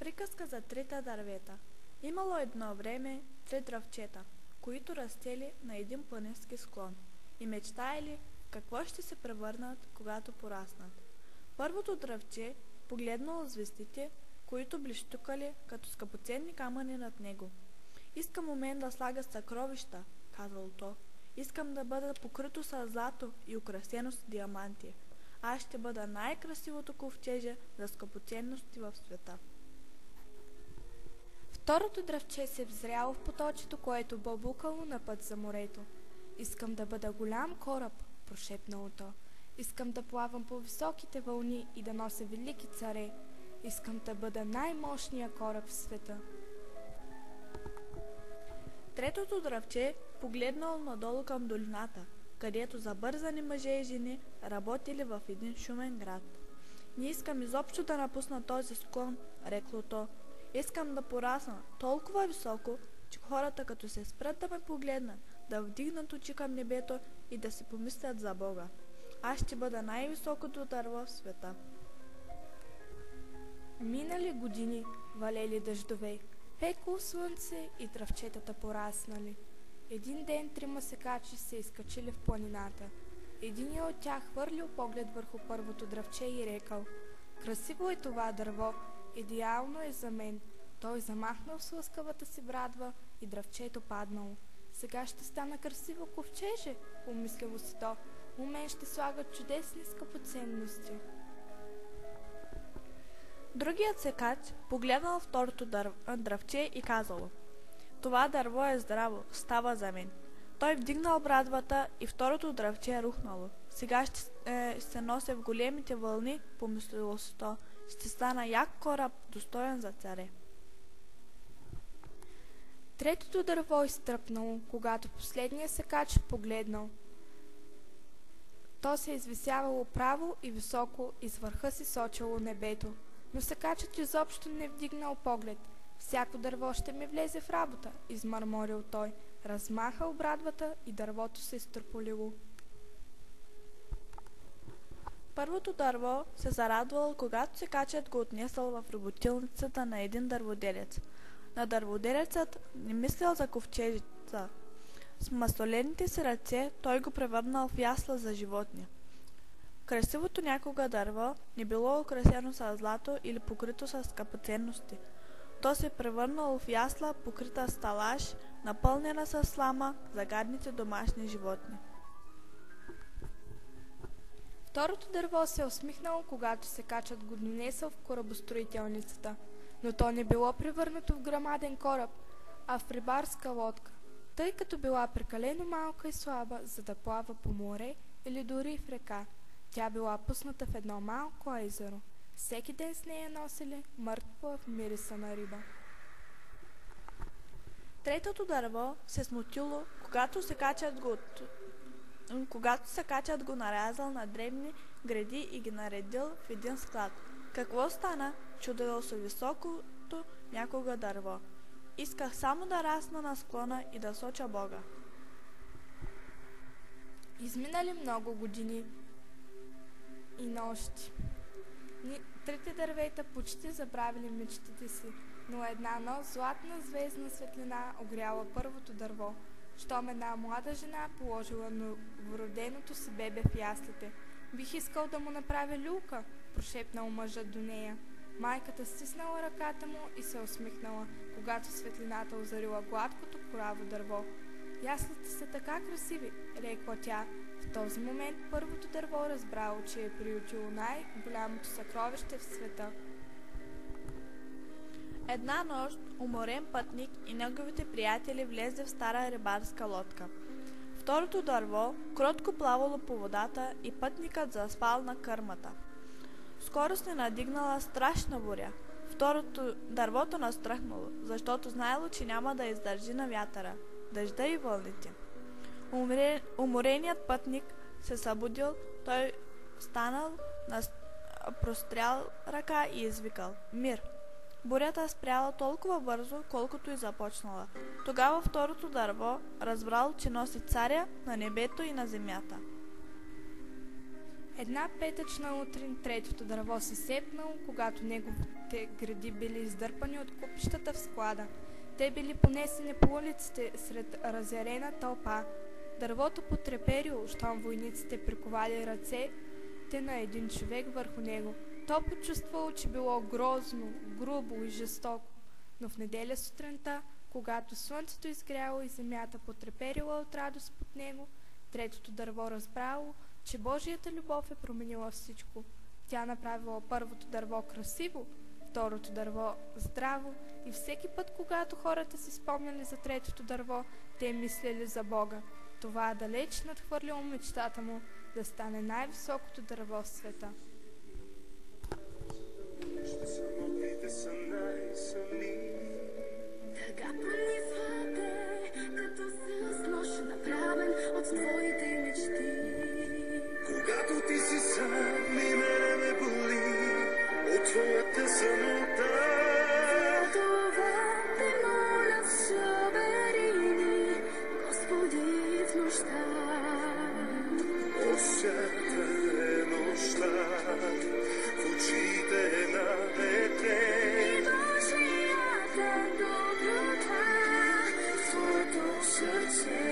Приказка за трите дървета. Имало едно време три дръвчета, които растели на един планински склон и мечтаели какво ще се превърнат, когато пораснат. Първото дръвче погледнало звездите, които блещукали като скъпоценни камъни над него. Искам у мен да слага съкровища, казало то. Искам да бъда покрито с злато и украсено с диаманти. Аз ще бъда най-красивото ковчеже за скъпоценности в света. Второто дръвче се взряло в поточето, което бълбукало на път за морето. Искам да бъда голям кораб, прошепнало то. Искам да плавам по високите вълни и да нося велики царе. Искам да бъда най-мощния кораб в света. Третото дръвче погледнало надолу към долината, където забързани мъже и жени работили в един шумен град. Не искам изобщо да напусна този склон, рекло то. Искам да порасна толкова високо, че хората като се спрат да ме погледнат, да вдигнат очи към небето и да си помислят за Бога. Аз ще бъда най-високото дърво в света. Минали години, валели дъждове, пекло слънце и дръвчетата пораснали. Един ден трима секачи се изкачили в планината. Единият от тях хвърлил поглед върху първото дръвче и рекал: „Красиво е това дърво, идеално е за мен“. Той замахнал с лъскавата си брадва и дръвчето паднало. „Сега ще стана красиво ковчеже“, помислило си то. „У мен ще слагат чудесни скъпоценности“. Другият секач погледнал второто дръвче и казало: „Това дърво е здраво, става за мен“. Той вдигнал брадвата и второто дръвче рухнало. „Сега ще се нося в големите вълни“, помислило си то. „Ще стана як кораб, достоен за царе“. Третото дърво изтръпнало, когато последния секач погледнал. То се извисявало право и високо, из върха си сочило небето. Но секачът изобщо не вдигнал поглед. „Всяко дърво ще ми влезе в работа“, измърморил той. Размахал брадвата и дървото се изтърполило. Първото дърво се зарадвало, когато секачът го отнесъл в работилницата на един дърводелец. На дърводелецът не мислил за ковчежица. С масолените си ръце той го превърнал в ясла за животни. Красивото някога дърво не било украсено с злато или покрито с скъпоценности. То се превърнало в ясла, покрита с талаш, напълнена с слама за гадните домашни животни. Второто дърво се усмихнало, когато секачът го донесъл в корабостроителницата, но то не било превърнато в грамаден кораб, а в рибарска лодка, тъй като била прекалено малка и слаба, за да плава по море или дори в река. Тя била пусната в едно малко езеро. Всеки ден с нея носили мъртва мириса на риба. Третото дърво се смутило, когато секачът го нарязал на дребни греди и ги наредил в един склад. „Какво стана?“ чудило се високото някога дърво. „Исках само да расна на склона и да соча Бога“. Изминали много години и нощи. Трите дървета почти забравили мечтите си, но една нощ златна звездна светлина огряла първото дърво. Щом една млада жена положила новороденото си бебе в яслите. „Бих искал да му направя люлка“, прошепнал мъжът до нея. Майката стиснала ръката му и се усмихнала, когато светлината озарила гладкото кораво дърво. „Яслите са така красиви“, рекла тя. В този момент първото дърво разбрало, че е приютило най-голямото съкровище в света. Една нощ уморен пътник и неговите приятели влезли в стара рибарска лодка. Второто дърво кротко плавало по водата и пътникът заспал на кърмата. Скоро се надигнала страшна буря. Дървото настръхнало, защото знаело, че няма да издържи на вятъра, дъжда и вълните. Умореният пътник се събудил, той станал, прострял ръка и извикал: „Мир!“ Бурята спряла толкова бързо, колкото и започнала. Тогава второто дърво разбрало, че носи царя на небето и на земята. Една петъчна утрин третото дърво се сепнало, когато неговите гради били издърпани от купищата в склада. Те били понесени по улиците сред разярена тълпа. Дървото потреперило, щом войниците приковали ръцете на един човек върху него. То почувствало, че било грозно, грубо и жестоко. Но в неделя сутринта, когато слънцето изгряло и земята потреперила от радост под него, третото дърво разбрало, че Божията любов е променила всичко. Тя направила първото дърво красиво, второто дърво здраво и всеки път, когато хората си спомняли за третото дърво, те мислели за Бога. Това далеч надхвърлило мечтата му да стане най-високото дърво в света. Така пронизвате, като с нож направен от твоите мечти. Когато ти си сам и мене ме боли от твоята самота. Това те моля, събери ни, Господи, в нощта. Нощата е нощта, в очите на дете. И Божията доброта в твоето сърце.